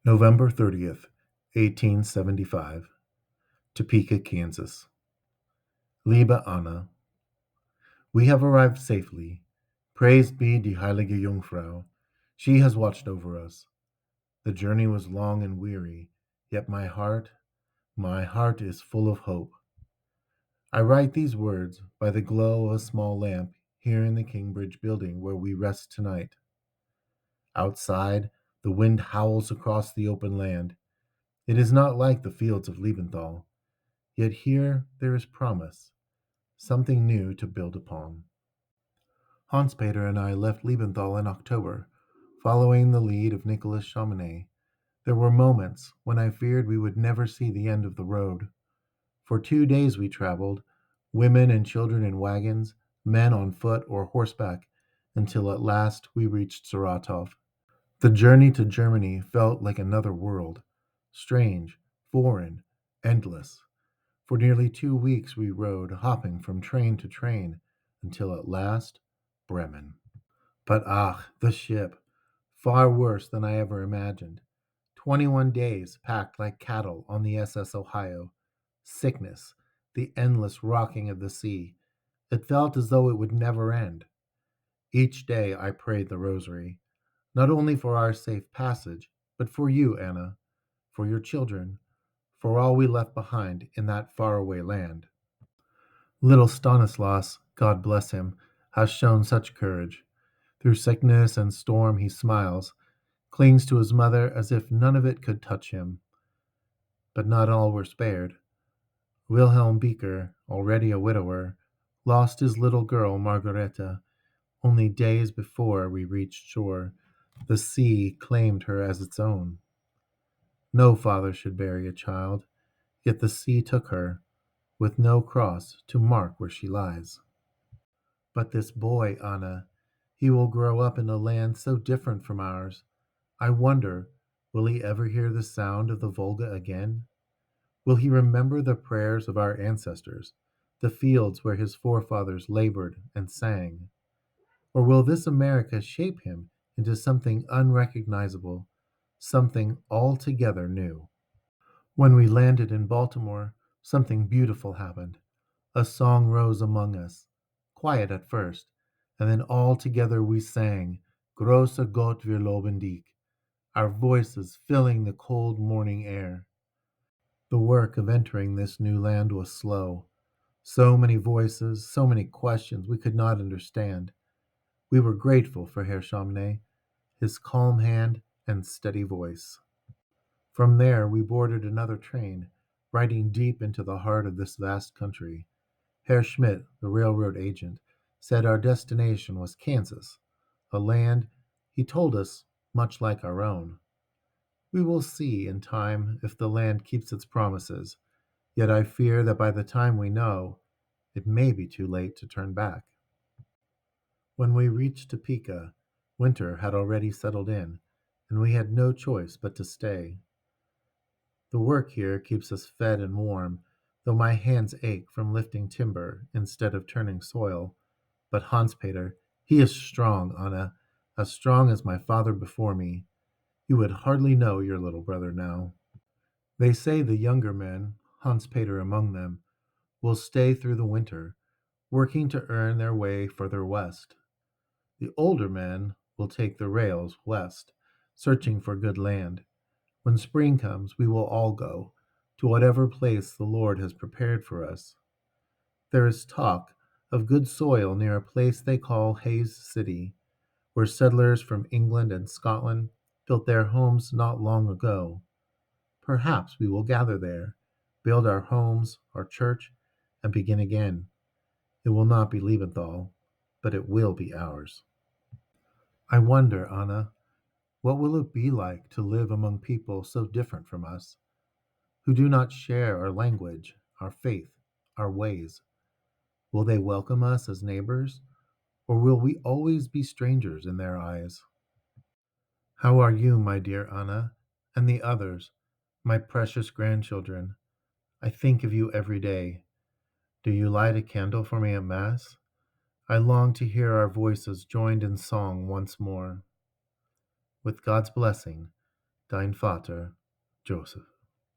November 30th, 1875, Topeka, Kansas. Liebe Anna, we have arrived safely. Praised be die heilige Jungfrau. She has watched over us. The journey was long and weary, yet my heart is full of hope. I write these words by the glow of a small lamp here in the Kingbridge building where we rest tonight. Outside, the wind howls across the open land. It is not like the fields of Liebental. Yet here there is promise, something new to build upon. Hans Peter and I left Liebenthal in October, following the lead of Nicholas Chaminade. There were moments when I feared we would never see the end of the road. For 2 days we traveled, women and children in wagons, men on foot or horseback, until at last we reached Saratov. The journey to Germany felt like another world, strange, foreign, endless. For nearly 2 weeks we rode, hopping from train to train, until at last Bremen. But the ship, far worse than I ever imagined. 21 days packed like cattle on the SS Ohio. Sickness, the endless rocking of the sea. It felt as though it would never end. Each day I prayed the rosary, not only for our safe passage, but for you, Anna, for your children, for all we left behind in that faraway land. Little Stanislas, God bless him, has shown such courage. Through sickness and storm he smiles, clings to his mother as if none of it could touch him. But not all were spared. Wilhelm Beeker, already a widower, lost his little girl Margareta only days before we reached shore. The sea claimed her as its own. No father should bury a child, yet the sea took her, with no cross to mark where she lies. But this boy, Anna, he will grow up in a land so different from ours. I wonder, will he ever hear the sound of the Volga again? Will he remember the prayers of our ancestors, the fields where his forefathers labored and sang? Or will this America shape him into something unrecognizable, something altogether new? When we landed in Baltimore, something beautiful happened. A song rose among us, quiet at first, and then all together we sang, Großer Gott, wir loben dich, our voices filling the cold morning air. The work of entering this new land was slow. So many voices, so many questions we could not understand. We were grateful for Herr Chaminade, his calm hand and steady voice. From there we boarded another train, riding deep into the heart of this vast country. Herr Schmidt, the railroad agent, said our destination was Kansas, a land, he told us, much like our own. We will see in time if the land keeps its promises, yet I fear that by the time we know, it may be too late to turn back. When we reached Topeka, winter had already settled in, and we had no choice but to stay. The work here keeps us fed and warm, though my hands ache from lifting timber instead of turning soil. But Hans Peter, he is strong, Anna, as strong as my father before me. You would hardly know your little brother now. They say the younger men, Hans Peter among them, will stay through the winter, working to earn their way further west. The older men will take the rails west, searching for good land. When spring comes, we will all go to whatever place the Lord has prepared for us. There is talk of good soil near a place they call Hayes City, where settlers from England and Scotland built their homes not long ago. Perhaps we will gather there, build our homes, our church, and begin again. It will not be Liebenthal, but it will be ours. I wonder, Anna, what will it be like to live among people so different from us, who do not share our language, our faith, our ways? Will they welcome us as neighbors, or will we always be strangers in their eyes? How are you, my dear Anna, and the others, my precious grandchildren? I think of you every day. Do you light a candle for me at Mass? I long to hear our voices joined in song once more. With God's blessing, Dein Vater, Joseph.